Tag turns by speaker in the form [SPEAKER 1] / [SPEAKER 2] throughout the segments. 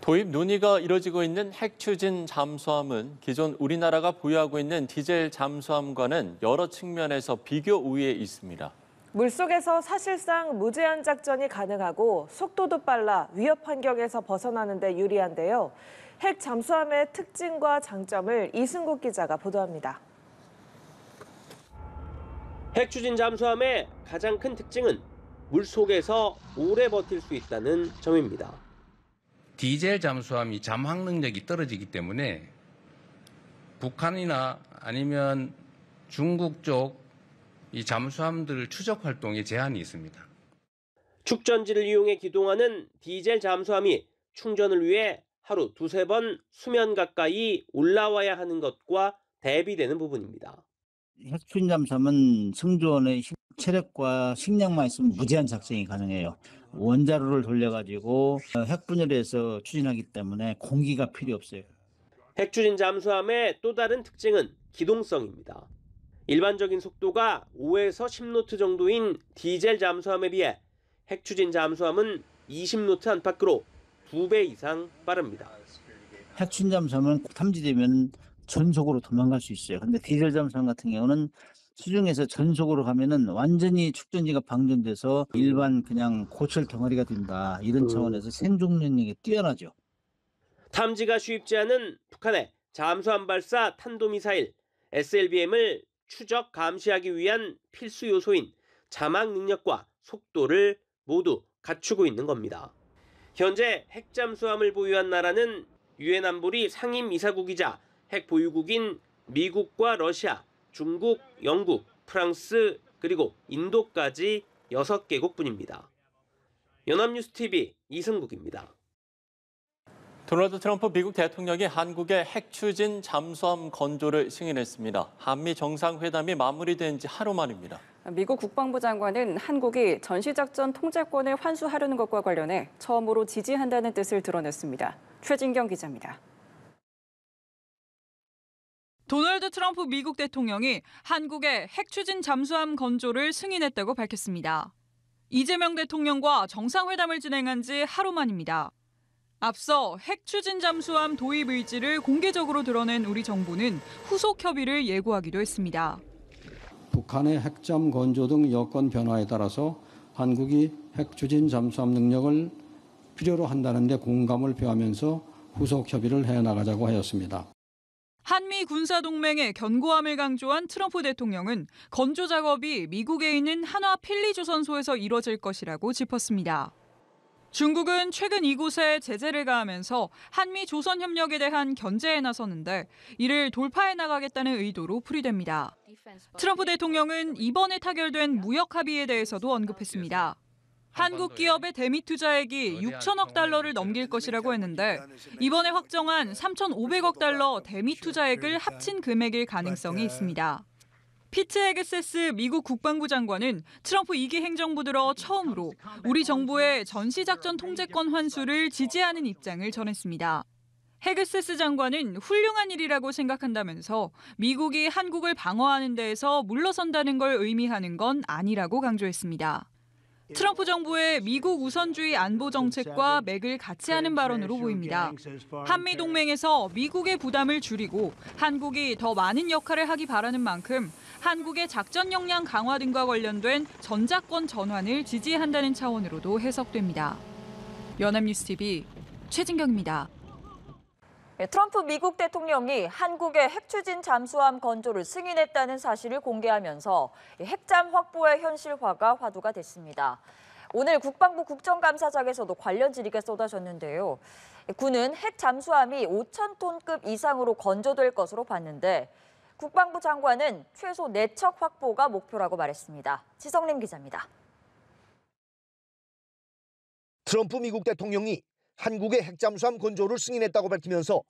[SPEAKER 1] 도입 논의가 이뤄지고 있는 핵추진 잠수함은 기존 우리나라가 보유하고 있는 디젤 잠수함과는 여러 측면에서 비교 우위에 있습니다.
[SPEAKER 2] 물속에서 사실상 무제한 작전이 가능하고 속도도 빨라 위협 환경에서 벗어나는 데 유리한데요. 핵 잠수함의 특징과 장점을 이승국 기자가 보도합니다.
[SPEAKER 3] 핵추진 잠수함의 가장 큰 특징은 물속에서 오래 버틸 수 있다는 점입니다.
[SPEAKER 4] 디젤 잠수함이 잠항 능력이 떨어지기 때문에 북한이나 아니면 중국 쪽 이 잠수함들 추적 활동에 제한이 있습니다.
[SPEAKER 3] 축전지를 이용해 기동하는 디젤 잠수함이 충전을 위해 하루 두세 번 수면 가까이 올라와야 하는 것과 대비되는 부분입니다.
[SPEAKER 5] 핵추진 잠수함은 승조원의 체력과 식량만 있으면 무제한 작전이 가능해요. 원자로를 돌려가지고 핵분열해서 추진하기 때문에 공기가 필요 없어요.
[SPEAKER 3] 핵추진 잠수함의 또 다른 특징은 기동성입니다. 일반적인 속도가 5에서 10노트 정도인 디젤 잠수함에 비해 핵추진 잠수함은 20노트 안팎으로 2배 이상 빠릅니다.
[SPEAKER 5] 핵추진 잠수함은 탐지되면 전속으로 도망갈 수 있어요. 근데 디젤 잠수함 같은 경우는 수중에서 전속으로 가면은 완전히 축전지가 방전돼서 일반 그냥 고철 덩어리가 된다. 이런 차원에서 생존 능력이 뛰어나죠.
[SPEAKER 3] 탐지가 쉽지 않은 북한의 잠수함 발사 탄도미사일 SLBM을 추적 감시하기 위한 필수 요소인 자막 능력과 속도를 모두 갖추고 있는 겁니다. 현재 핵잠수함을 보유한 나라는 유엔 안보리 상임이사국이자 핵 보유국인 미국과 러시아, 중국, 영국, 프랑스, 그리고 인도까지 6개국뿐입니다. 연합뉴스TV 이승국입니다.
[SPEAKER 1] 도널드 트럼프 미국 대통령이 한국의 핵추진 잠수함 건조를 승인했습니다. 한미 정상회담이 마무리된 지 하루 만입니다.
[SPEAKER 6] 미국 국방부 장관은 한국이 전시작전 통제권을 환수하려는 것과 관련해 처음으로 지지한다는 뜻을 드러냈습니다. 최진경 기자입니다.
[SPEAKER 7] 도널드 트럼프 미국 대통령이 한국의 핵추진 잠수함 건조를 승인했다고 밝혔습니다. 이재명 대통령과 정상회담을 진행한 지 하루 만입니다. 앞서 핵추진 잠수함 도입 의지를 공개적으로 드러낸 우리 정부는 후속 협의를 예고하기도 했습니다.
[SPEAKER 8] 북한의 핵잠 건조 등 여건 변화에 따라서 한국이 핵추진 잠수함 능력을 필요로 한다는 데 공감을 표하면서 후속 협의를 해나가자고 하였습니다.
[SPEAKER 7] 한미 군사동맹의 견고함을 강조한 트럼프 대통령은 건조 작업이 미국에 있는 한화 필리조선소에서 이뤄질 것이라고 짚었습니다. 중국은 최근 이곳에 제재를 가하면서 한미 조선 협력에 대한 견제에 나서는데 이를 돌파해 나가겠다는 의도로 풀이됩니다. 트럼프 대통령은 이번에 타결된 무역 합의에 대해서도 언급했습니다. 한국 기업의 대미 투자액이 6천억 달러를 넘길 것이라고 했는데 이번에 확정한 3,500억 달러 대미 투자액을 합친 금액일 가능성이 있습니다. 피트 헤그세스 미국 국방부 장관은 트럼프 2기 행정부 들어 처음으로 우리 정부의 전시작전 통제권 환수를 지지하는 입장을 전했습니다. 헤그세스 장관은 훌륭한 일이라고 생각한다면서 미국이 한국을 방어하는 데에서 물러선다는 걸 의미하는 건 아니라고 강조했습니다. 트럼프 정부의 미국 우선주의 안보 정책과 맥을 같이 하는 발언으로 보입니다. 한미 동맹에서 미국의 부담을 줄이고 한국이 더 많은 역할을 하기 바라는 만큼 한국의 작전 역량 강화 등과 관련된 전작권 전환을 지지한다는 차원으로도 해석됩니다. 연합뉴스TV 최진경입니다.
[SPEAKER 9] 트럼프 미국 대통령이 한국의 핵추진 잠수함 건조를 승인했다는 사실을 공개하면서 핵잠 확보의 현실화가 화두가 됐습니다. 오늘 국방부 국정감사장에서도 관련 질의가 쏟아졌는데요. 군은 핵 잠수함이 5,000톤급 이상으로 건조될 것으로 봤는데 국방부 장관은 최소 4척 확보가 목표라고 말했습니다. 지성림 기자입니다.
[SPEAKER 10] 트럼프 미국 대통령이 한국의 핵잠수함 건조를 승인했다고 밝히면서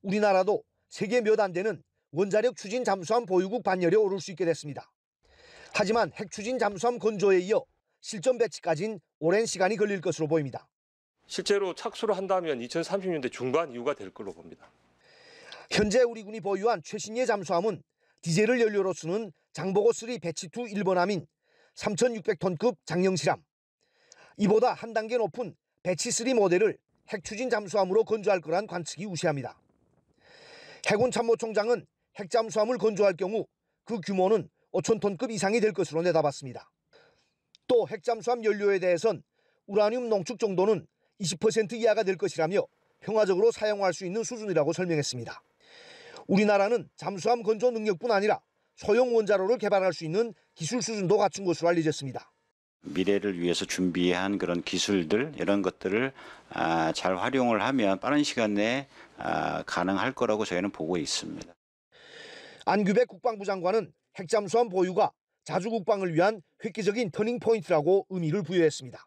[SPEAKER 10] 우리나라도 세계 몇 안 되는 원자력 추진 잠수함 보유국 반열에 오를 수 있게 됐습니다. 하지만 핵추진 잠수함 건조에 이어 실전 배치까지는 오랜 시간이 걸릴 것으로 보입니다.
[SPEAKER 11] 실제로 착수를 한다면 2030년대 중반 이후가 될 걸로 봅니다.
[SPEAKER 10] 현재 우리 군이 보유한 최신의 잠수함은 디젤을 연료로 쓰는 장보고3 배치2 1번함인 3,600톤급 장령실함. 이보다 한 단계 높은 배치3 모델을 핵 추진 잠수함으로 건조할 거란 관측이 우세합니다. 해군 참모총장은 핵 잠수함을 건조할 경우 그 규모는 5,000톤급 이상이 될 것으로 내다봤습니다. 또 핵 잠수함 연료에 대해선 우라늄 농축 정도는 20% 이하가 될 것이라며 평화적으로 사용할 수 있는 수준이라고 설명했습니다. 우리나라는 잠수함 건조 능력뿐 아니라 소형 원자로를 개발할 수 있는 기술 수준도 갖춘 것으로 알려졌습니다.
[SPEAKER 12] 미래를 위해서 준비한 그런 기술들 이런 것들을 잘 활용을 하면 빠른 시간 내에 가능할 거라고 저희는 보고 있습니다.
[SPEAKER 10] 안규백 국방부 장관은 핵잠수함 보유가 자주 국방을 위한 획기적인 터닝 포인트라고 의미를 부여했습니다.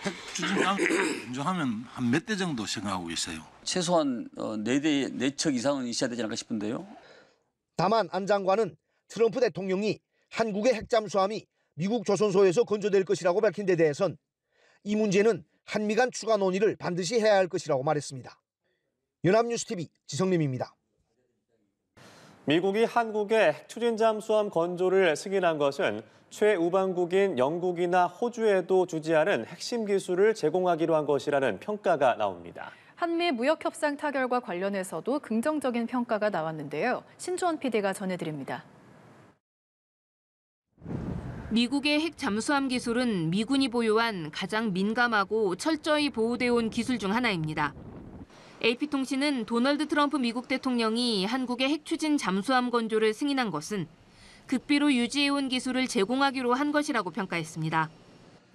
[SPEAKER 13] 핵 추진함 건조하면 한 몇 대 정도 생각하고 있어요?
[SPEAKER 14] 최소한 4대, 4척 이상은 있어야 되지 않을까 싶은데요.
[SPEAKER 10] 다만 안 장관은 트럼프 대통령이 한국의 핵잠수함이 미국 조선소에서 건조될 것이라고 밝힌 데 대해선 이 문제는 한미 간 추가 논의를 반드시 해야 할 것이라고 말했습니다. 연합뉴스TV 지성림입니다.
[SPEAKER 15] 미국이 한국의 핵 추진 잠수함 건조를 승인한 것은 최우방국인 영국이나 호주에도 주지 않은 핵심 기술을 제공하기로 한 것이라는 평가가 나옵니다.
[SPEAKER 16] 한미 무역 협상 타결과 관련해서도 긍정적인 평가가 나왔는데요. 신주원 PD가 전해드립니다.
[SPEAKER 17] 미국의 핵 잠수함 기술은 미군이 보유한 가장 민감하고 철저히 보호되어 온 기술 중 하나입니다. AP통신은 도널드 트럼프 미국 대통령이 한국의 핵 추진 잠수함 건조를 승인한 것은 극비로 유지해온 기술을 제공하기로 한 것이라고 평가했습니다.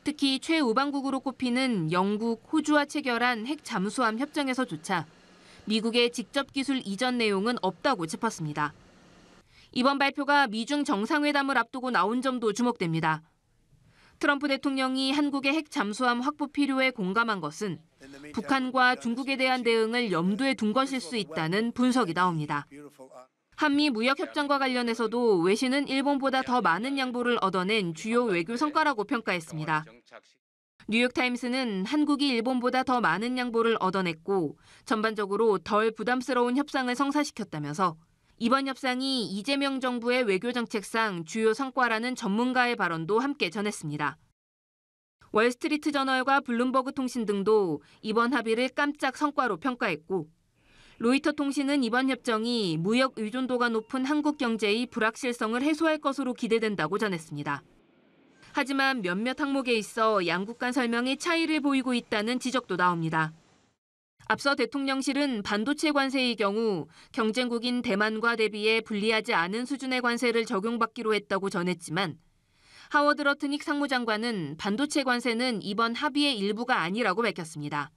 [SPEAKER 17] 특히 최우방국으로 꼽히는 영국, 호주와 체결한 핵 잠수함 협정에서조차 미국의 직접 기술 이전 내용은 없다고 짚었습니다. 이번 발표가 미중 정상회담을 앞두고 나온 점도 주목됩니다. 트럼프 대통령이 한국의 핵 잠수함 확보 필요에 공감한 것은 북한과 중국에 대한 대응을 염두에 둔 것일 수 있다는 분석이 나옵니다. 한미 무역협정과 관련해서도 외신은 일본보다 더 많은 양보를 얻어낸 주요 외교 성과라고 평가했습니다. 뉴욕타임스는 한국이 일본보다 더 많은 양보를 얻어냈고 전반적으로 덜 부담스러운 협상을 성사시켰다면서 이번 협상이 이재명 정부의 외교정책상 주요 성과라는 전문가의 발언도 함께 전했습니다. 월스트리트 저널과 블룸버그 통신 등도 이번 합의를 깜짝 성과로 평가했고 로이터 통신은 이번 협정이 무역 의존도가 높은 한국 경제의 불확실성을 해소할 것으로 기대된다고 전했습니다. 하지만 몇몇 항목에 있어 양국 간 설명에 차이를 보이고 있다는 지적도 나옵니다. 앞서 대통령실은 반도체 관세의 경우 경쟁국인 대만과 대비해 불리하지 않은 수준의 관세를 적용받기로 했다고 전했지만 하워드 러트닉 상무장관은 반도체 관세는 이번 합의의 일부가 아니라고 밝혔습니다.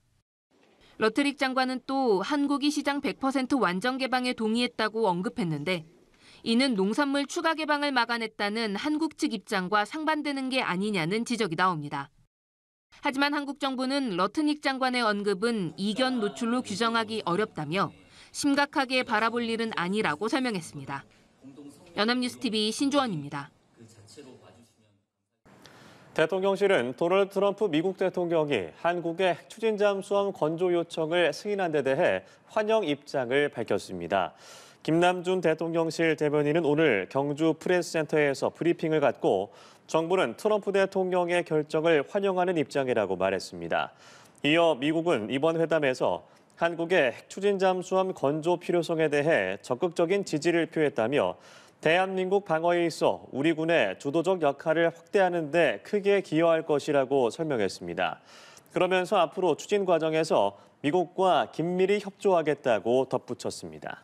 [SPEAKER 17] 러트닉 장관은 또 한국이 시장 100% 완전 개방에 동의했다고 언급했는데 이는 농산물 추가 개방을 막아냈다는 한국 측 입장과 상반되는 게 아니냐는 지적이 나옵니다. 하지만 한국 정부는 러트닉 장관의 언급은 이견 노출로 규정하기 어렵다며 심각하게 바라볼 일은 아니라고 설명했습니다. 연합뉴스TV 신주원입니다.
[SPEAKER 15] 대통령실은 도널드 트럼프 미국 대통령이 한국의 핵 추진 잠수함 건조 요청을 승인한 데 대해 환영 입장을 밝혔습니다. 김남준 대통령실 대변인은 오늘 경주 프레스센터에서 브리핑을 갖고 정부는 트럼프 대통령의 결정을 환영하는 입장이라고 말했습니다. 이어 미국은 이번 회담에서 한국의 핵 추진 잠수함 건조 필요성에 대해 적극적인 지지를 표했다며 대한민국 방어에 있어 우리 군의 주도적 역할을 확대하는 데 크게 기여할 것이라고 설명했습니다. 그러면서 앞으로 추진 과정에서 미국과 긴밀히 협조하겠다고 덧붙였습니다.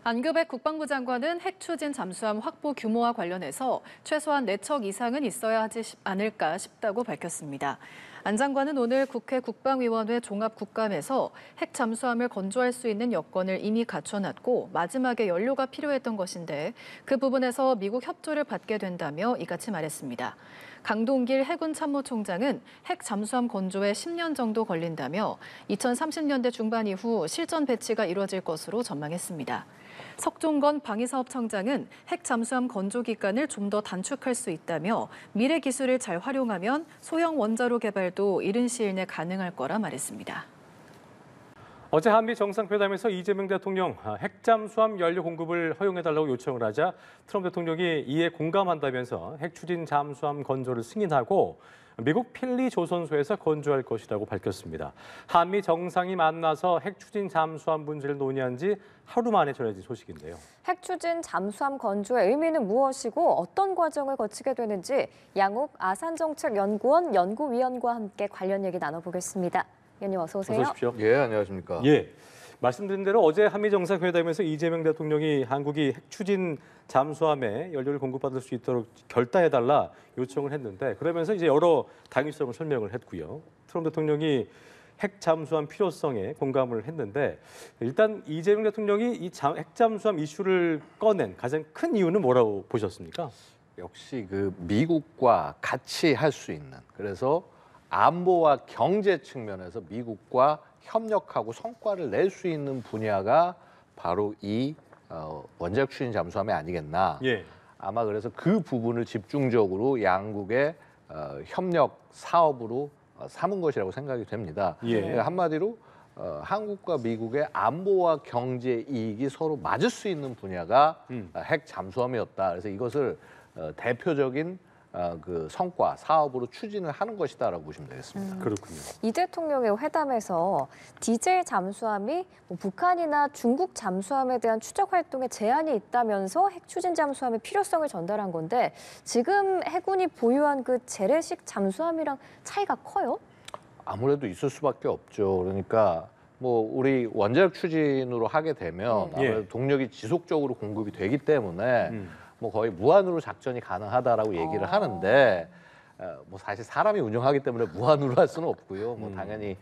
[SPEAKER 16] 안규백 국방부 장관은 핵 추진 잠수함 확보 규모와 관련해서 최소한 4척 이상은 있어야 하지 않을까 싶다고 밝혔습니다. 안 장관은 오늘 국회 국방위원회 종합국감에서 핵 잠수함을 건조할 수 있는 여건을 이미 갖춰놨고 마지막에 연료가 필요했던 것인데 그 부분에서 미국 협조를 받게 된다며 이같이 말했습니다. 강동길 해군 참모총장은 핵 잠수함 건조에 10년 정도 걸린다며 2030년대 중반 이후 실전 배치가 이루어질 것으로 전망했습니다. 석종건 방위사업청장은 핵 잠수함 건조 기간을 좀 더 단축할 수 있다며 미래 기술을 잘 활용하면 소형 원자로 개발도 이른 시일 내 가능할 거라 말했습니다.
[SPEAKER 18] 어제 한미 정상회담에서 이재명 대통령 핵잠수함 연료 공급을 허용해달라고 요청을 하자 트럼프 대통령이 이에 공감한다면서 핵 추진 잠수함 건조를 승인하고 미국 필리 조선소에서 건조할 것이라고 밝혔습니다. 한미 정상이 만나서 핵 추진 잠수함 문제를 논의한 지 하루 만에 전해진 소식인데요.
[SPEAKER 19] 핵 추진 잠수함 건조의 의미는 무엇이고 어떤 과정을 거치게 되는지 양욱 아산정책연구원 연구위원과 함께 관련 얘기 나눠보겠습니다. 위원님 어서 오세요.
[SPEAKER 18] 어서 오십시오.
[SPEAKER 20] 예, 안녕하십니까.
[SPEAKER 18] 예. 말씀드린 대로 어제 한미 정상회담에서 이재명 대통령이 한국이 핵 추진 잠수함에 연료를 공급받을 수 있도록 결단해달라 요청을 했는데 그러면서 이제 여러 당위성을 설명을 했고요. 트럼프 대통령이 핵 잠수함 필요성에 공감을 했는데 일단 이재명 대통령이 이 핵 잠수함 이슈를 꺼낸 가장 큰 이유는 뭐라고 보셨습니까?
[SPEAKER 20] 역시 그 미국과 같이 할 수 있는, 그래서 안보와 경제 측면에서 미국과 협력하고 성과를 낼 수 있는 분야가 바로 이 원자력 추진 잠수함이 아니겠나.
[SPEAKER 18] 예.
[SPEAKER 20] 아마 그래서 그 부분을 집중적으로 양국의 협력 사업으로 삼은 것이라고 생각이 됩니다.
[SPEAKER 18] 예.
[SPEAKER 20] 그러니까 한마디로 한국과 미국의 안보와 경제 이익이 서로 맞을 수 있는 분야가 핵 잠수함이었다. 그래서 이것을 대표적인 그 성과 사업으로 추진을 하는 것이다라고 보시면 되겠습니다.
[SPEAKER 18] 그렇군요.
[SPEAKER 19] 이 대통령의 회담에서 디젤 잠수함이 북한이나 중국 잠수함에 대한 추적 활동에 제한이 있다면서 핵 추진 잠수함의 필요성을 전달한 건데 지금 해군이 보유한 그 재래식 잠수함이랑 차이가 커요?
[SPEAKER 20] 아무래도 있을 수밖에 없죠. 그러니까 뭐 우리 원자력 추진으로 하게 되면 아무래도 동력이 지속적으로 공급이 되기 때문에 뭐 거의 무한으로 작전이 가능하다라고 얘기를 하는데 뭐 사실 사람이 운영하기 때문에 무한으로 할 수는 없고요. 뭐 당연히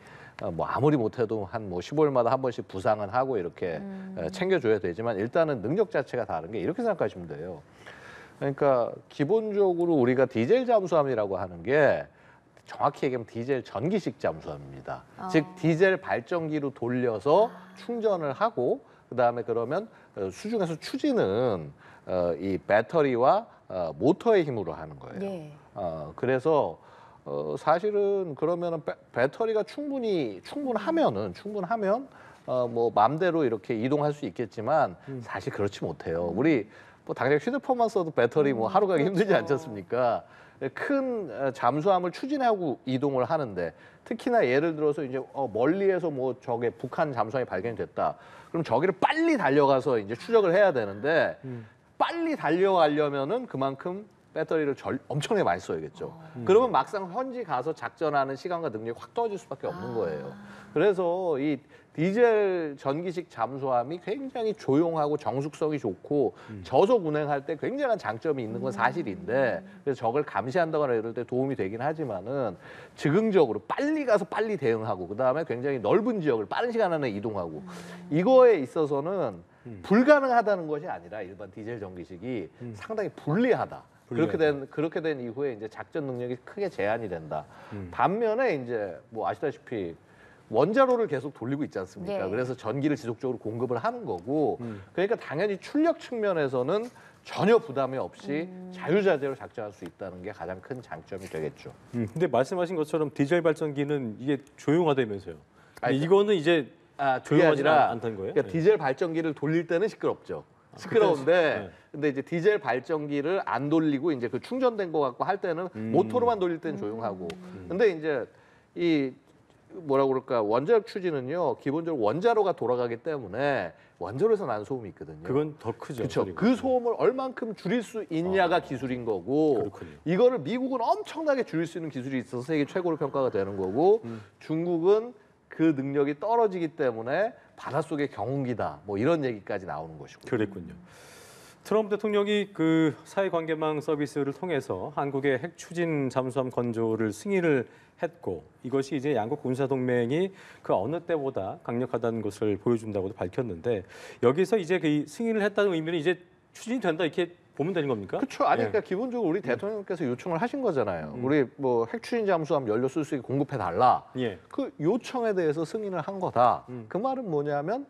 [SPEAKER 20] 뭐 아무리 못해도 한 뭐 15일마다 한 번씩 부상은 하고 이렇게 챙겨줘야 되지만 일단은 능력 자체가 다른 게 이렇게 생각하시면 돼요. 그러니까 기본적으로 우리가 디젤 잠수함이라고 하는 게 정확히 얘기하면 디젤 전기식 잠수함입니다. 즉 디젤 발전기로 돌려서 충전을 하고 그다음에 그러면 수중에서 추진은 이 배터리와 모터의 힘으로 하는 거예요.
[SPEAKER 19] 예.
[SPEAKER 20] 그래서 사실은 그러면은 배터리가 충분하면 뭐 마음대로 이렇게 이동할 수 있겠지만 사실 그렇지 못해요. 우리 뭐 당장 휴대폰만 써도 배터리 뭐 하루 가기 힘들지 않지 않습니까? 큰 잠수함을 추진하고 이동을 하는데 특히나 예를 들어서 이제 멀리에서 뭐 저게 북한 잠수함이 발견이 됐다. 그럼 저기를 빨리 달려가서 이제 추적을 해야 되는데 빨리 달려가려면은 그만큼 배터리를 엄청나게 많이 써야겠죠. 그러면 막상 현지 가서 작전하는 시간과 능력이 확 떨어질 수밖에 없는 거예요. 그래서 이 디젤 전기식 잠수함이 굉장히 조용하고 정숙성이 좋고 저속 운행할 때 굉장한 장점이 있는 건 사실인데 그래서 저걸 감시한다거나 이럴 때 도움이 되긴 하지만은 즉흥적으로 빨리 가서 빨리 대응하고 그다음에 굉장히 넓은 지역을 빠른 시간 안에 이동하고 이거에 있어서는 불가능하다는 것이 아니라 일반 디젤 전기식이 상당히 불리하다. 그렇게 된 이후에 이제 작전 능력이 크게 제한이 된다. 반면에 이제 뭐 아시다시피 원자로를 계속 돌리고 있지 않습니까?
[SPEAKER 19] 예.
[SPEAKER 20] 그래서 전기를 지속적으로 공급을 하는 거고 그러니까 당연히 출력 측면에서는 전혀 부담이 없이 자유자재로 작전할 수 있다는 게 가장 큰 장점이 되겠죠.
[SPEAKER 18] 근데 말씀하신 것처럼 디젤 발전기는 이게 조용하다면서요. 이거는 이제 조용하지 않다는 거예요?
[SPEAKER 20] 그러니까 디젤 발전기를 돌릴 때는 시끄럽죠. 시끄러운데 근데 이제 디젤 발전기를 안 돌리고 이제 그 충전된 거 갖고 할 때는 모터로만 돌릴 때는 조용하고 근데 이제 이 뭐라고 그럴까 원자력 추진은요 기본적으로 원자로가 돌아가기 때문에 원자로에서 나는 소음이 있거든요.
[SPEAKER 18] 그건 더 크죠.
[SPEAKER 20] 그렇죠. 그 소음을 얼만큼 줄일 수 있냐가 기술인 거고
[SPEAKER 18] 그렇군요.
[SPEAKER 20] 이거를 미국은 엄청나게 줄일 수 있는 기술이 있어서 세계 최고로 평가가 되는 거고 중국은 그 능력이 떨어지기 때문에 바닷속의 경운기다. 뭐 이런 얘기까지 나오는 것이고.
[SPEAKER 18] 그랬군요. 트럼프 대통령이 그 사회관계망 서비스를 통해서 한국의 핵 추진 잠수함 건조를 승인을 했고 이것이 이제 양국 군사 동맹이 그 어느 때보다 강력하다는 것을 보여준다고도 밝혔는데 여기서 이제 그 승인을 했다는 의미는 이제 추진된다 이렇게 보면 되는 겁니까?
[SPEAKER 20] 그렇죠. 아니 그러니까 기본적으로 우리 대통령께서 요청을 하신 거잖아요. 우리 뭐 핵 추진 잠수함 연료 쓸 수 있게 공급해 달라. 그 요청에 대해서 승인을 한 거다. 그 말은 뭐냐면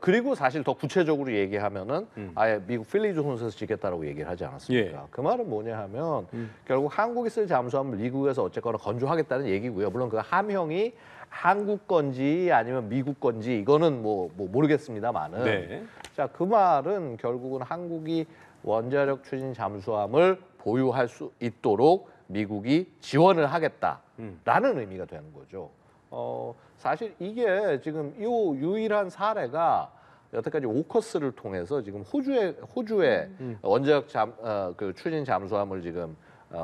[SPEAKER 20] 그리고 사실 더 구체적으로 얘기하면은 아예 미국 필리 조선소에서 짓겠다라고 얘기를 하지 않았습니까? 그 말은 뭐냐 하면 결국 한국이 쓸 잠수함을 미국에서 어쨌거나 건조하겠다는 얘기고요. 물론 그 함형이 한국 건지 아니면 미국 건지 이거는 뭐 모르겠습니다만은
[SPEAKER 18] 네.
[SPEAKER 20] 자, 그 말은 결국은 한국이 원자력 추진 잠수함을 보유할 수 있도록 미국이 지원을 하겠다라는 의미가 되는 거죠. 사실 이게 지금 이 유일한 사례가 여태까지 오커스를 통해서 지금 호주의 원자력 그 추진 잠수함을 지금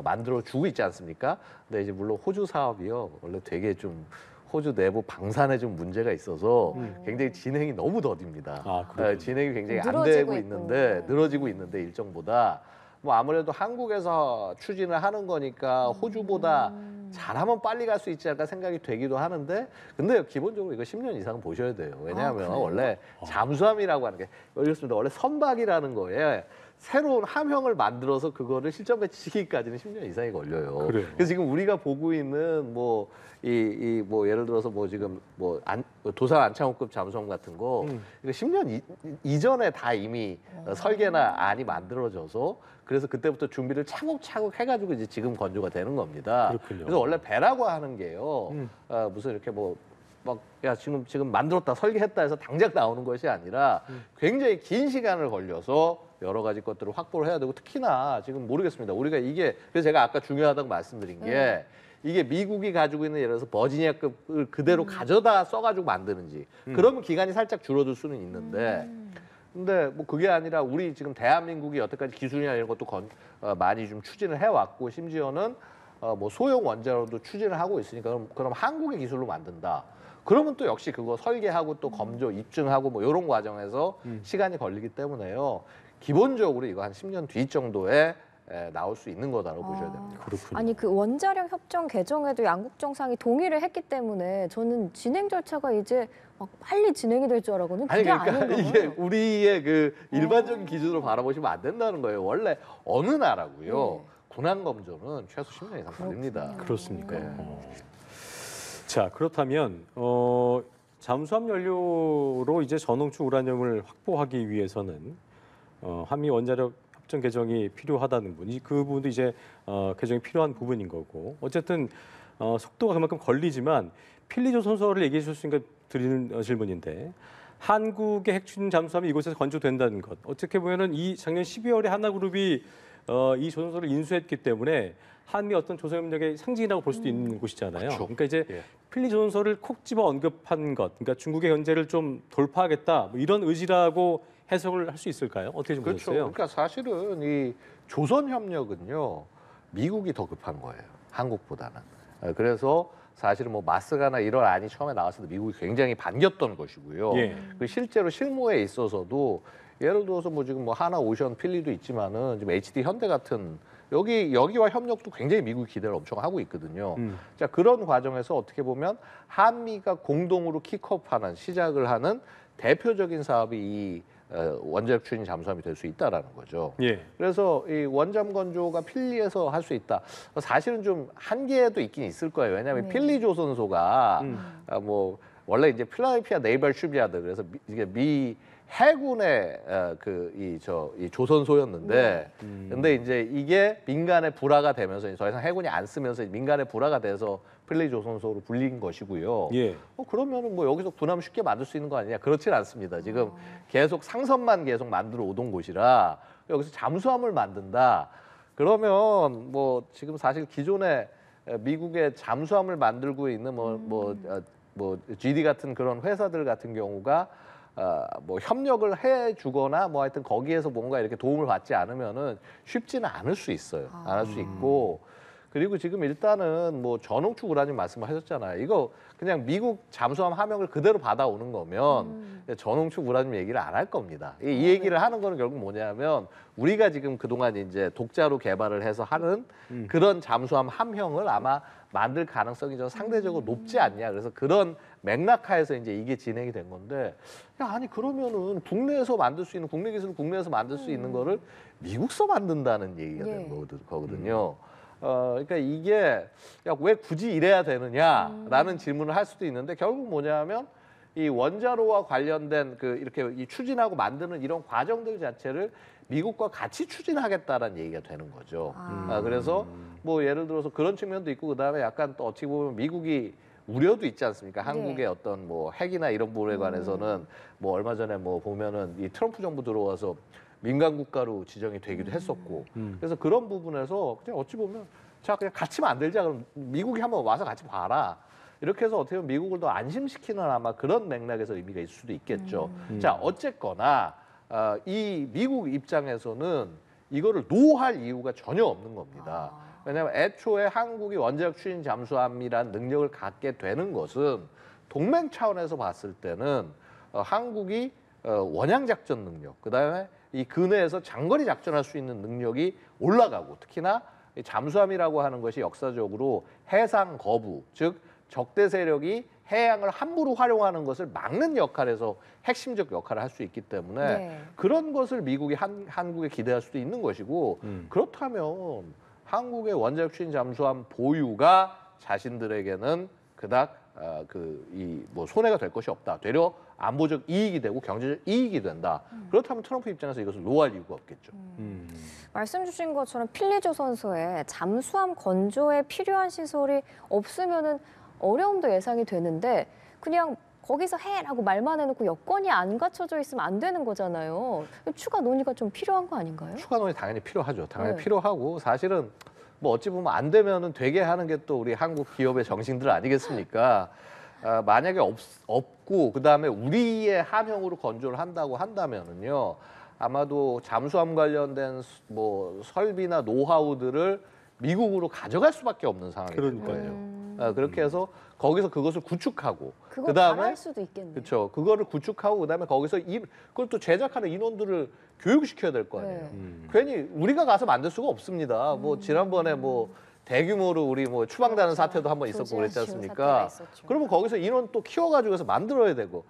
[SPEAKER 20] 만들어 주고 있지 않습니까? 근데 이제 물론 호주 사업이요 원래 되게 좀 호주 내부 방산에 좀 문제가 있어서 굉장히 진행이 너무 더딥니다. 진행이 굉장히 안 되고 있는데 늘어지고 있는데 일정보다 뭐 아무래도 한국에서 추진을 하는 거니까 호주보다 잘하면 빨리 갈 수 있지 않을까 생각이 되기도 하는데 근데 기본적으로 이거 10년 이상 보셔야 돼요. 왜냐하면 원래 잠수함이라고 하는 게 그렇습니다. 원래 선박이라는 거에 새로운 함형을 만들어서 그거를 실전 배치시키기까지는 10년 이상이 걸려요.
[SPEAKER 18] 그래요.
[SPEAKER 20] 그래서 지금 우리가 보고 있는 뭐 예를 들어서 뭐 지금 도산 안창호급 잠수함 같은 거 이거 10년 이전에 다 이미 설계나 안이 만들어져서 그래서 그때부터 준비를 차곡차곡 해가지고 이제 지금 건조가 되는 겁니다.
[SPEAKER 18] 그렇군요.
[SPEAKER 20] 그래서 원래 배라고 하는 게요 무슨 이렇게 야 지금 만들었다 설계했다 해서 당장 나오는 것이 아니라 굉장히 긴 시간을 걸려서 여러 가지 것들을 확보를 해야 되고 특히나 지금 모르겠습니다. 우리가 이게 그래서 제가 아까 중요하다고 말씀드린 게 이게 미국이 가지고 있는 예를 들어서 버지니아급을 그대로 가져다 써가지고 만드는지 그러면 기간이 살짝 줄어들 수는 있는데 근데 뭐 그게 아니라 우리 지금 대한민국이 여태까지 기술이나 이런 것도 많이 좀 추진을 해왔고 심지어는 뭐 소형 원자로도 추진을 하고 있으니까 그럼 한국의 기술로 만든다. 그러면 또 역시 그거 설계하고 또 검조, 입증하고 뭐 이런 과정에서 시간이 걸리기 때문에요. 기본적으로 이거 한 10년 뒤 정도에 나올 수 있는 거다라고 보셔야 됩니다.
[SPEAKER 18] 그렇군요.
[SPEAKER 19] 아니 그 원자력 협정 개정에도 양국 정상이 동의를 했기 때문에 저는 진행 절차가 이제 막 빨리 진행이 될 줄 알았거든요.
[SPEAKER 20] 아니
[SPEAKER 19] 그게
[SPEAKER 20] 그러니까
[SPEAKER 19] 아닌가
[SPEAKER 20] 이게
[SPEAKER 19] 봐요.
[SPEAKER 20] 우리의 그 일반적인 기준으로 바라보시면 안 된다는 거예요. 원래 어느 나라고요. 군함 검조는 최소 10년 이상 걸립니다.
[SPEAKER 18] 그렇습니까?
[SPEAKER 20] 네.
[SPEAKER 18] 자, 그렇다면 잠수함 연료로 이제 전홍축 우라늄을 확보하기 위해서는 한미 원자력 협정 개정이 필요하다는 분이 그 부분도 이제 개정이 필요한 부분인 거고 어쨌든 속도가 그만큼 걸리지만 필리조선소를 얘기해 주실 수 있으니까 드리는 질문인데 한국의 핵추진 잠수함이 이곳에서 건조된다는 것 어떻게 보면은 이 작년 12월에 하나그룹이 이 조선소를 인수했기 때문에 한미 어떤 조선협력의 상징이라고 볼 수도 있는 곳이잖아요.
[SPEAKER 20] 그렇죠.
[SPEAKER 18] 그러니까 이제 필리조선소를 콕 집어 언급한 것, 그러니까 중국의 견제를 좀 돌파하겠다 뭐 이런 의지라고 해석을 할 수 있을까요? 어떻게 좀
[SPEAKER 20] 그렇죠.
[SPEAKER 18] 보셨어요?
[SPEAKER 20] 그러니까 사실은 이 조선협력은요 미국이 더 급한 거예요. 한국보다는. 그래서 사실은 뭐 마스가나 이런 안이 처음에 나왔을 때 미국이 굉장히 반겼던 것이고요.
[SPEAKER 18] 예.
[SPEAKER 20] 그 실제로 실무에 있어서도 예를 들어서 뭐 지금 뭐 하나 오션 필리도 있지만은 지금 HD 현대 같은 여기와 협력도 굉장히 미국이 기대를 엄청 하고 있거든요. 자 그런 과정에서 어떻게 보면 한미가 공동으로 킥업하는 시작을 하는 대표적인 사업이 이 원자력 추진 잠수함이 될 수 있다라는 거죠.
[SPEAKER 18] 예.
[SPEAKER 20] 그래서 이 원잠 건조가 필리에서 할 수 있다. 사실은 좀 한계도 있긴 있을 거예요. 왜냐하면 필리 조선소가 뭐 원래 이제 필라델피아 네이벌 슈비아드 그래서 이게 미 해군의 이 조선소였는데 근데 이제 이게 민간에 불화가 되면서 더 이상 해군이 안 쓰면서 민간에 불화가 돼서 필리 조선소로 불린 것이고요.
[SPEAKER 18] 예.
[SPEAKER 20] 그러면은 뭐 여기서 군함 쉽게 만들 수 있는 거 아니냐? 그렇진 않습니다. 지금 계속 상선만 계속 만들어 오던 곳이라 여기서 잠수함을 만든다. 그러면 뭐 지금 사실 기존에 미국의 잠수함을 만들고 있는 뭐 GD 같은 그런 회사들 같은 경우가 뭐 협력을 해주거나 뭐 하여튼 거기에서 뭔가 이렇게 도움을 받지 않으면은 쉽지는 않을 수 있어요. 안 할 수 있고 그리고 지금 일단은 뭐 전홍축 우라늄 말씀하셨잖아요. 이거 그냥 미국 잠수함 함형을 그대로 받아오는 거면 전홍축 우라늄 얘기를 안 할 겁니다. 이 얘기를 하는 거는 결국 뭐냐면 우리가 지금 그동안 이제 독자로 개발을 해서 하는 그런 잠수함 함형을 아마 만들 가능성이 좀 상대적으로 높지 않냐. 그래서 그런 맥락하에서 이제 이게 진행이 된 건데, 야, 아니 그러면은 국내에서 만들 수 있는 국내 기술을 국내에서 만들 수 있는 거를 미국서 만든다는 얘기가 되는 거거든요. 그러니까 이게 야, 왜 굳이 이래야 되느냐라는 질문을 할 수도 있는데 결국 뭐냐면 이 원자로와 관련된 그 이렇게 이 추진하고 만드는 이런 과정들 자체를 미국과 같이 추진하겠다라는 얘기가 되는 거죠. 그래서 뭐 예를 들어서 그런 측면도 있고 그다음에 약간 또 어떻게 보면 미국이 우려도 있지 않습니까? 한국의 어떤 뭐 핵이나 이런 부분에 관해서는 뭐 얼마 전에 뭐 보면은 이 트럼프 정부 들어와서 민간 국가로 지정이 되기도 했었고 그래서 그런 부분에서 그냥 어찌 보면 자 그냥 같이 만들자 그럼 미국이 한번 와서 같이 봐라. 이렇게 해서 어떻게 보면 미국을 더 안심시키는 아마 그런 맥락에서 의미가 있을 수도 있겠죠. 자 어쨌거나 이 미국 입장에서는 이거를 노할 이유가 전혀 없는 겁니다. 왜냐하면 애초에 한국이 원자력 추진 잠수함이란 능력을 갖게 되는 것은 동맹 차원에서 봤을 때는 한국이 원양 작전 능력, 그다음에 이 근해에서 장거리 작전할 수 있는 능력이 올라가고 특히나 잠수함이라고 하는 것이 역사적으로 해상 거부, 즉 적대 세력이 해양을 함부로 활용하는 것을 막는 역할에서 핵심적 역할을 할 수 있기 때문에 그런 것을 미국이 한국에 기대할 수도 있는 것이고 그렇다면 한국의 원자력 추진 잠수함 보유가 자신들에게는 그닥 뭐 손해가 될 것이 없다. 되려 안보적 이익이 되고 경제적 이익이 된다. 그렇다면 트럼프 입장에서 이것을 노할 이유가 없겠죠.
[SPEAKER 19] 말씀 주신 것처럼 필리조선소에 잠수함 건조에 필요한 시설이 없으면은 어려움도 예상이 되는데 그냥 거기서 해라고 말만 해놓고 여건이 안 갖춰져 있으면 안 되는 거잖아요. 추가 논의가 좀 필요한 거 아닌가요?
[SPEAKER 20] 추가 논의 당연히 필요하죠. 당연히 필요하고 사실은 뭐 어찌 보면 안 되면은 되게 하는 게 또 우리 한국 기업의 정신들 아니겠습니까? 만약에 없고 그다음에 우리의 함형으로 건조를 한다고 한다면은요. 아마도 잠수함 관련된 뭐 설비나 노하우들을 미국으로 가져갈 수밖에 없는 상황이 될 거예요. 그렇게 해서 거기서 그것을 구축하고 그다음에
[SPEAKER 19] 할 수도 있겠네요.
[SPEAKER 20] 그렇죠. 그거를 구축하고 그다음에 거기서 그걸 또 제작하는 인원들을 교육시켜야 될 거 아니에요. 괜히 우리가 가서 만들 수가 없습니다. 뭐 지난번에 뭐 대규모로 우리 뭐 추방되는 사태도 한번 있었고 그랬지 않습니까? 그러면 거기서 인원 또 키워가지고 해서 만들어야 되고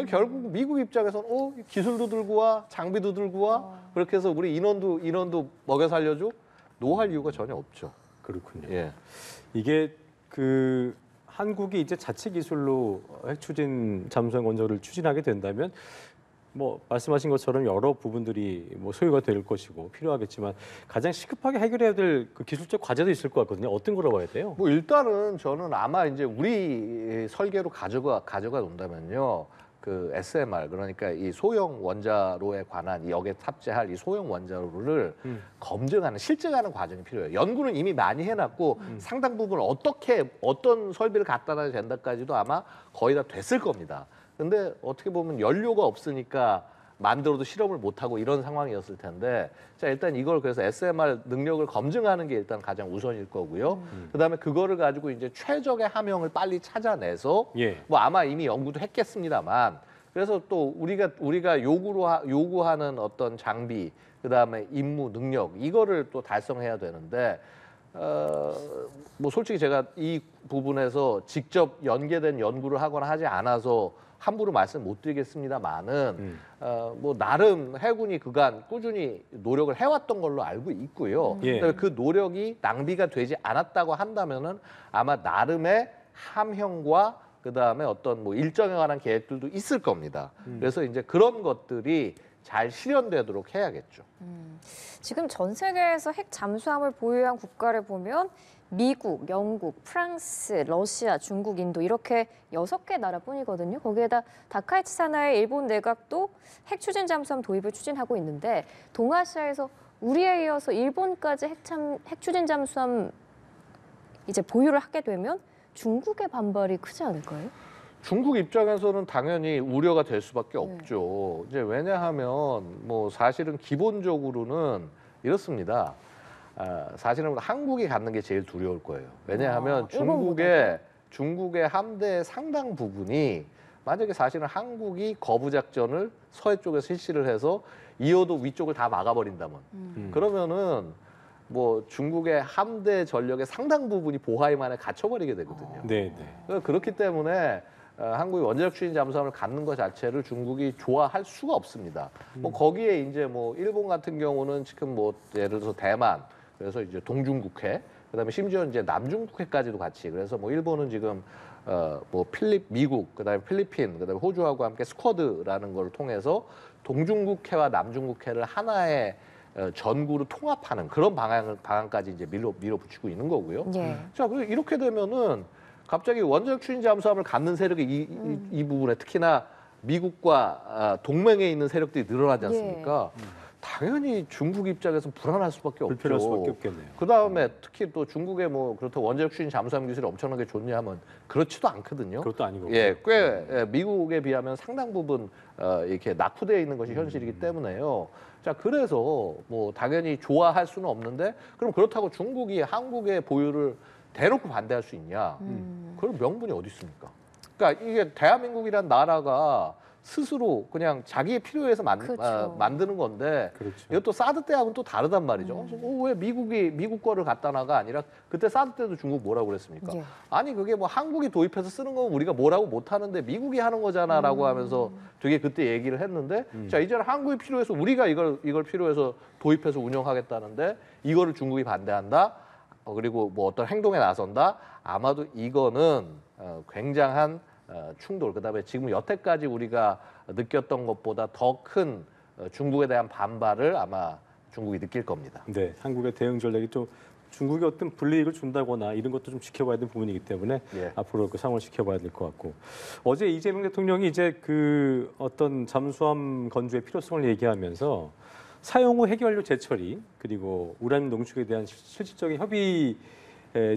[SPEAKER 20] 결국 미국 입장에서는 기술도 들고 와, 장비도 들고 와 그렇게 해서 우리 인원도 먹여 살려줘 노할 이유가 전혀 없죠.
[SPEAKER 18] 그렇군요.
[SPEAKER 20] 예.
[SPEAKER 18] 이게 한국이 이제 자체 기술로 핵 추진 잠수함 건조를 추진하게 된다면 뭐 말씀하신 것처럼 여러 부분들이 뭐 소요가 될 것이고 필요하겠지만 가장 시급하게 해결해야 될 그 기술적 과제도 있을 것 같거든요. 어떤 거로 봐야 돼요?
[SPEAKER 20] 뭐 일단은 저는 아마 이제 우리 설계로 가져가 논다면요. 그 SMR 그러니까 이 소형 원자로에 관한 여기에 탑재할 이 소형 원자로를 검증하는 실증하는 과정이 필요해요. 연구는 이미 많이 해놨고 상당 부분 어떤 설비를 갖다 놔야 된다까지도 아마 거의 다 됐을 겁니다. 근데 어떻게 보면 연료가 없으니까 만들어도 실험을 못하고 이런 상황이었을 텐데 자 일단 이걸 그래서 SMR 능력을 검증하는 게 일단 가장 우선일 거고요. 그다음에 그거를 가지고 이제 최적의 함형을 빨리 찾아내서 뭐 아마 이미 연구도 했겠습니다만 그래서 또 우리가 요구하는 어떤 장비 그다음에 임무 능력 이거를 또 달성해야 되는데 뭐 솔직히 제가 이 부분에서 직접 연계된 연구를 하거나 하지 않아서 함부로 말씀 못 드리겠습니다만은 뭐 나름 해군이 그간 꾸준히 노력을 해왔던 걸로 알고 있고요. 그 노력이 낭비가 되지 않았다고 한다면은 아마 나름의 함형과 그다음에 어떤 뭐 일정에 관한 계획들도 있을 겁니다. 그래서 이제 그런 것들이 잘 실현되도록 해야겠죠.
[SPEAKER 19] 지금 전 세계에서 핵 잠수함을 보유한 국가를 보면 미국, 영국, 프랑스, 러시아, 중국, 인도 이렇게 6개 나라뿐이거든요. 거기에다 다카이치 산하의 일본 내각도 핵 추진 잠수함 도입을 추진하고 있는데 동아시아에서 우리에 이어서 일본까지 핵 추진 잠수함 이제 보유를 하게 되면 중국의 반발이 크지 않을까요?
[SPEAKER 20] 중국 입장에서는 당연히 우려가 될 수밖에 없죠. 이제 왜냐하면 뭐 사실은 기본적으로는 이렇습니다. 사실은 한국이 갖는 게 제일 두려울 거예요. 왜냐하면 중국의 함대의 상당 부분이 만약에 사실은 한국이 거부 작전을 서해 쪽에 실시를 해서 이어도 위쪽을 다 막아버린다면 그러면은 뭐 중국의 함대 전력의 상당 부분이 보하임 안에 갇혀버리게 되거든요. 그렇기 때문에 한국이 원자력 추진 잠수함을 갖는 것 자체를 중국이 좋아할 수가 없습니다. 뭐 거기에 이제 뭐 일본 같은 경우는 지금 뭐 예를 들어서 대만 그래서 이제 동중국해 그다음에 심지어 이제 남중국해까지도 같이 그래서 뭐 일본은 지금 뭐 미국 그다음에 필리핀 그다음에 호주하고 함께 스쿼드라는 걸 통해서 동중국해와 남중국해를 하나의 전구로 통합하는 그런 방안까지 이제 밀어붙이고 있는 거고요. 자, 이렇게 되면은 갑자기 원자력 추진 잠수함을 갖는 세력이 이 부분에 특히나 미국과 동맹에 있는 세력들이 늘어나지 않습니까? 당연히 중국 입장에서 불안할 수밖에 없죠.
[SPEAKER 18] 불편할 수밖에 없겠네요.
[SPEAKER 20] 그다음에 특히 또 중국의 뭐 그렇다고 원자력 추진 잠수함 기술이 엄청나게 좋냐 하면 그렇지도 않거든요.
[SPEAKER 18] 그것도 아니고.
[SPEAKER 20] 꽤 미국에 비하면 상당 부분 이렇게 낙후되어 있는 것이 현실이기 때문에요. 자, 그래서 뭐 당연히 좋아할 수는 없는데 그럼 그렇다고 중국이 한국의 보유를 대놓고 반대할 수 있냐? 그런 명분이 어디 있습니까? 그러니까 이게 대한민국이란 나라가 스스로 그냥 자기의 필요에서 만드는 건데 이것도 사드 때하고는 또 다르단 말이죠. 왜 미국 거를 갖다 놔가 아니라 그때 사드 때도 중국 뭐라고 그랬습니까? 아니 그게 뭐 한국이 도입해서 쓰는 거면 우리가 뭐라고 못 하는데 미국이 하는 거잖아라고 하면서 되게 그때 얘기를 했는데 자 이제는 한국이 필요해서 우리가 이걸 필요해서 도입해서 운영하겠다는데 이거를 중국이 반대한다. 그리고 뭐 어떤 행동에 나선다. 아마도 이거는 굉장한 충돌, 그다음에 지금 여태까지 우리가 느꼈던 것보다 더 큰 중국에 대한 반발을 아마 중국이 느낄 겁니다.
[SPEAKER 18] 네, 한국의 대응 전략이 좀 중국이 어떤 불이익을 준다거나 이런 것도 좀 지켜봐야 되는 부분이기 때문에 앞으로 그 상황을 지켜봐야 될 것 같고 어제 이재명 대통령이 이제 그 어떤 잠수함 건조의 필요성을 얘기하면서 사용 후 해결료 재처리 그리고 우라늄 농축에 대한 실질적인 협의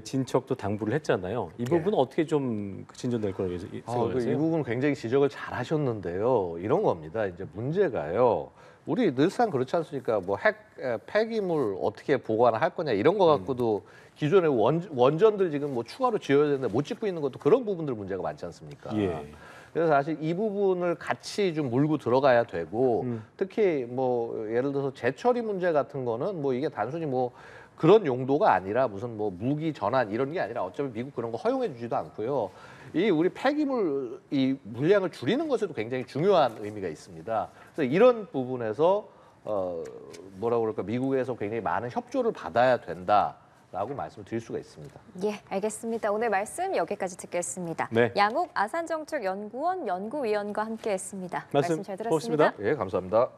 [SPEAKER 18] 진척도 당부를 했잖아요. 이 부분은 어떻게 좀 진전될 거라고 생각하세요?
[SPEAKER 20] 이 부분 굉장히 지적을 잘 하셨는데요. 이런 겁니다. 이제 문제가요. 우리 늘상 그렇지 않습니까? 뭐 폐기물 어떻게 보관을 할 거냐 이런 거 갖고도 기존에 원전들 지금 뭐 추가로 지어야 되는데 못 짓고 있는 것도 그런 부분들 문제가 많지 않습니까? 그래서 사실 이 부분을 같이 좀 물고 들어가야 되고 특히 뭐 예를 들어서 재처리 문제 같은 거는 뭐 이게 단순히 뭐 그런 용도가 아니라 무슨 뭐 무기 전환 이런 게 아니라 어차피 미국 그런 거 허용해 주지도 않고요. 이 우리 폐기물 이 물량을 줄이는 것에도 굉장히 중요한 의미가 있습니다. 그래서 이런 부분에서 뭐라고 그럴까 미국에서 굉장히 많은 협조를 받아야 된다라고 말씀을 드릴 수가 있습니다.
[SPEAKER 19] 예, 알겠습니다. 오늘 말씀 여기까지 듣겠습니다.
[SPEAKER 18] 네.
[SPEAKER 19] 양욱 아산정책연구원 연구위원과 함께했습니다. 말씀 잘 들었습니다.
[SPEAKER 18] 고맙습니다.
[SPEAKER 20] 예, 감사합니다.